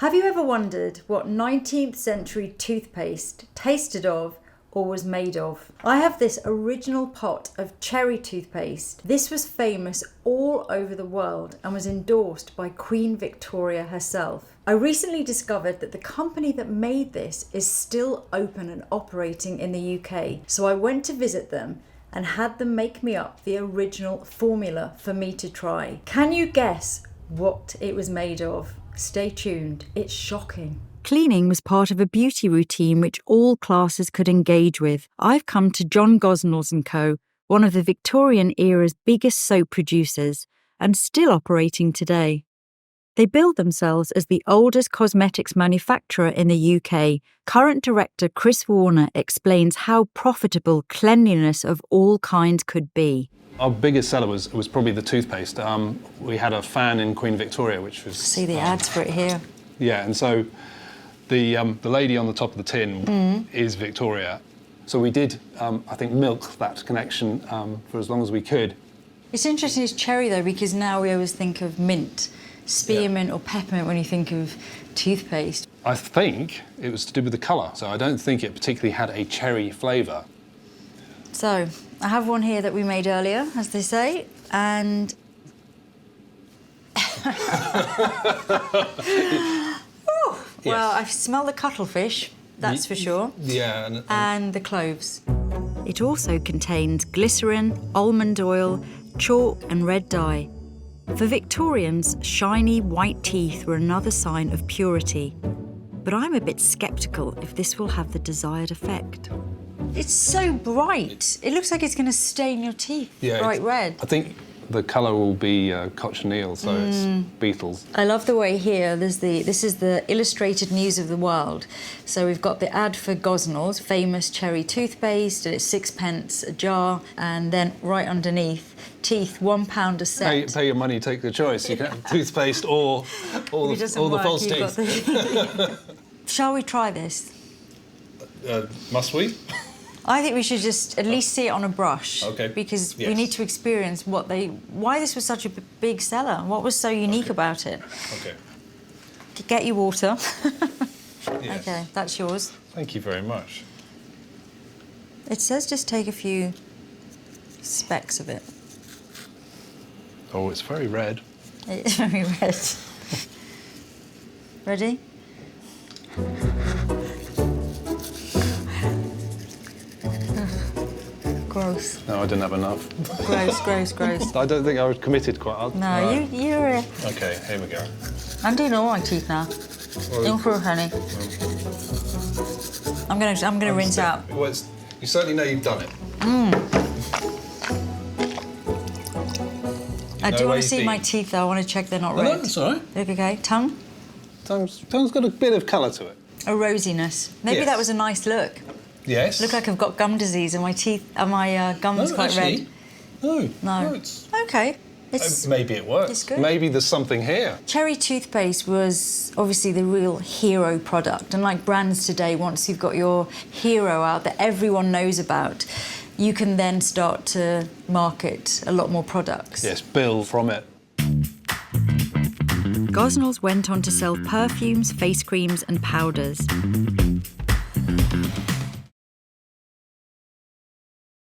Have you ever wondered what 19th century toothpaste tasted of or was made of? I have this original pot of cherry toothpaste. This was famous all over the world and was endorsed by Queen Victoria herself. I recently discovered that the company that made this is still open and operating in the UK, so I went to visit them and had them make me up the original formula for me to try. Can you guess what it was made of? Stay tuned, it's shocking. Cleaning was part of a beauty routine which all classes could engage with. I've come to John Gosnells & Co., one of the Victorian era's biggest soap producers, and still operating today. They billed themselves as the oldest cosmetics manufacturer in the UK. Current director Chris Warner explains how profitable cleanliness of all kinds could be. Our biggest seller was probably the toothpaste. We had a fan in Queen Victoria, which was... See the ads for it here. Yeah, and so the lady on the top of the tin is Victoria. So we did, I think, milk that connection for as long as we could. It's interesting it's cherry though, because now we always think of mint, spearmint or peppermint when you think of toothpaste. I think it was to do with the colour, so I don't think it particularly had a cherry flavour. So, I have one here that we made earlier, as they say, and... Well, I smell the cuttlefish, that's for sure. Yeah. And the cloves. It also contains glycerin, almond oil, chalk and red dye. For Victorians, shiny white teeth were another sign of purity. But I'm a bit sceptical if this will have the desired effect. It's so bright. It looks like it's going to stain your teeth, bright red. I think the colour will be cochineal, so it's beetles. I love the way here, this is the illustrated news of the world. So we've got the ad for Gosnells, famous cherry toothpaste, and it's 6p a jar, and then right underneath, teeth, £1 a set. Pay your money, take the choice. You can have toothpaste or the false teeth. Shall we try this? Must we? I think we should just at least see it on a brush. Okay. Because we need to experience why this was such a big seller. What was so unique about it? Okay. Get your water. Yes. Okay, that's yours. Thank you very much. It says just take a few specks of it. Oh, it's very red. It's very red. Ready? Gross. No, I didn't have enough. Gross. I don't think I was committed quite. No, you're... OK, here we go. I'm doing all my teeth now. In for honey. I'm gonna rinse out. Well, you certainly know you've done it. I do want to see my teeth, though. I want to check they're not red. No, that's all right. Look, OK. Tongue? Tongue's got a bit of colour to it. A rosiness. Maybe that was a nice look. Yes. Look like I've got gum disease and my teeth, my gums quite red. No. No. It's... OK. Maybe it works. It's good. Maybe there's something here. Cherry toothpaste was obviously the real hero product. And like brands today, once you've got your hero out that everyone knows about, you can then start to market a lot more products. Yes, bill from it. Gosnells went on to sell perfumes, face creams and powders.